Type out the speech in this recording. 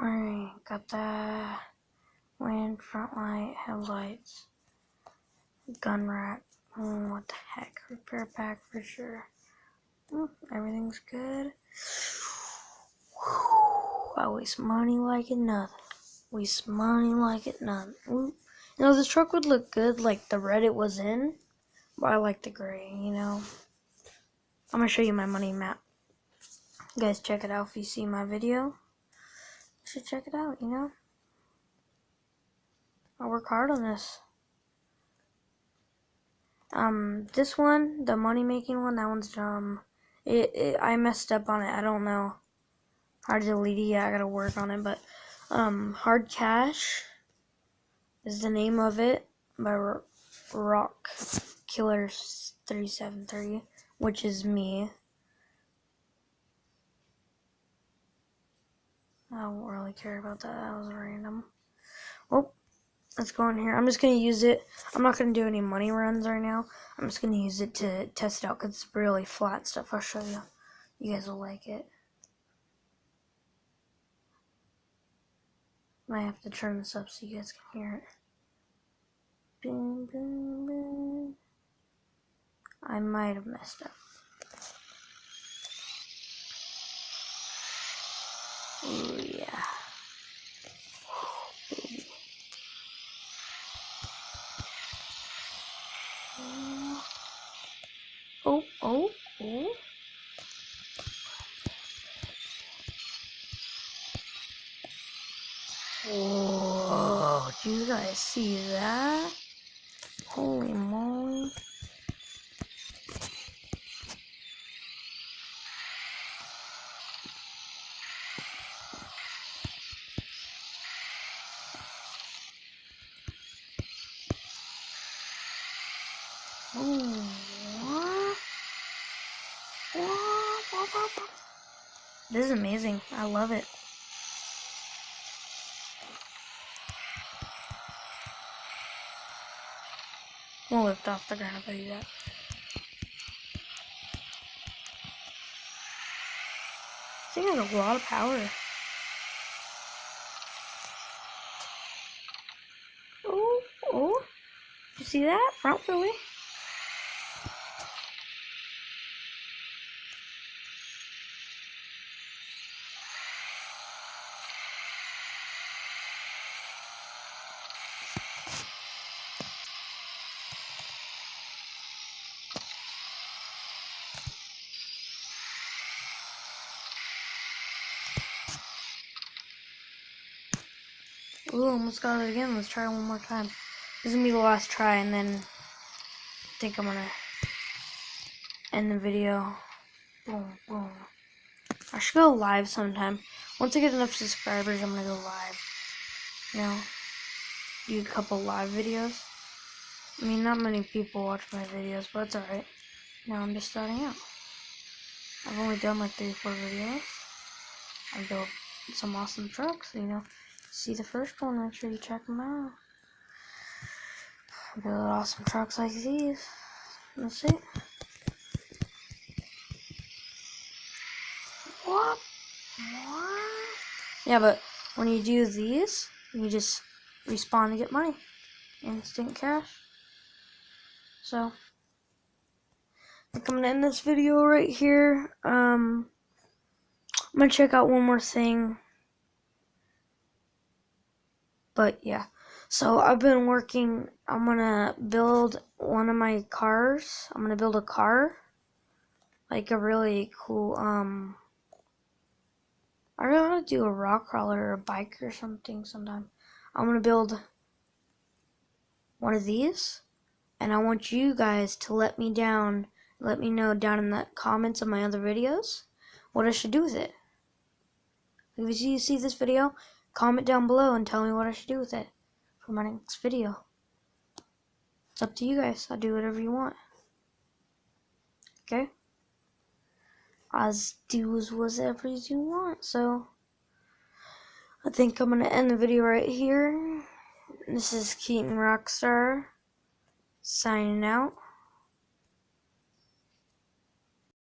Alright, got that. Wind, front light, headlights, gun rack. What the heck? Repair pack for sure. Everything's good. I waste money like it nothing. Waste money like it nothing. You know, this truck would look good like the red it was in, but I like the gray, you know. I'm gonna show you my money map. You guys check it out if you see my video. You should check it out, you know. I work hard on this. This one, the money making one, that one's I messed up on it. I don't know how to delete it yet. I gotta work on it, but Hard Cash is the name of it by Rock Killer 373, which is me. I don't really care about that. That was random. Oh, let's go in here. I'm just gonna use it. I'm not gonna do any money runs right now. I'm just gonna use it to test it out because it's really flat stuff. I'll show you. You guys will like it. Might have to turn this up so you guys can hear it. Boom, boom, boom. I might have messed up. Ooh, yeah. Baby. Oh, oh, oh. Whoa, do you guys see that? Holy moly. Oh, what? What? This is amazing. I love it. We'll lift off the ground if I do that. This thing has a lot of power. Oh, oh. Did you see that? Front wheelie. Ooh, almost got it again. Let's try one more time. This is gonna be the last try, and then I think I'm gonna end the video. Boom, boom. I should go live sometime. Once I get enough subscribers, I'm gonna go live. You know, do a couple live videos. I mean, not many people watch my videos, but it's alright. Now I'm just starting out. I've only done like 3 or 4 videos. I built some awesome trucks, you know. See the first one, make sure you check them out. I build awesome trucks like these. That's it. What? Yeah, but when you do these, you just respawn to get money. Instant cash. So, I think I'm gonna end this video right here. I'm gonna check out one more thing. But yeah. So I've been working, I'm gonna build one of my cars. I'm gonna build a car. Like a really cool, I don't know how to do a rock crawler or a bike or something sometime. I'm gonna build one of these, and I want you guys to let me know down in the comments of my other videos what I should do with it. If you see this video, comment down below and tell me what I should do with it for my next video. It's up to you guys. I'll do whatever you want. Okay? As do as whatever you want. So, I think I'm going to end the video right here. This is Keaton Rockstar signing out.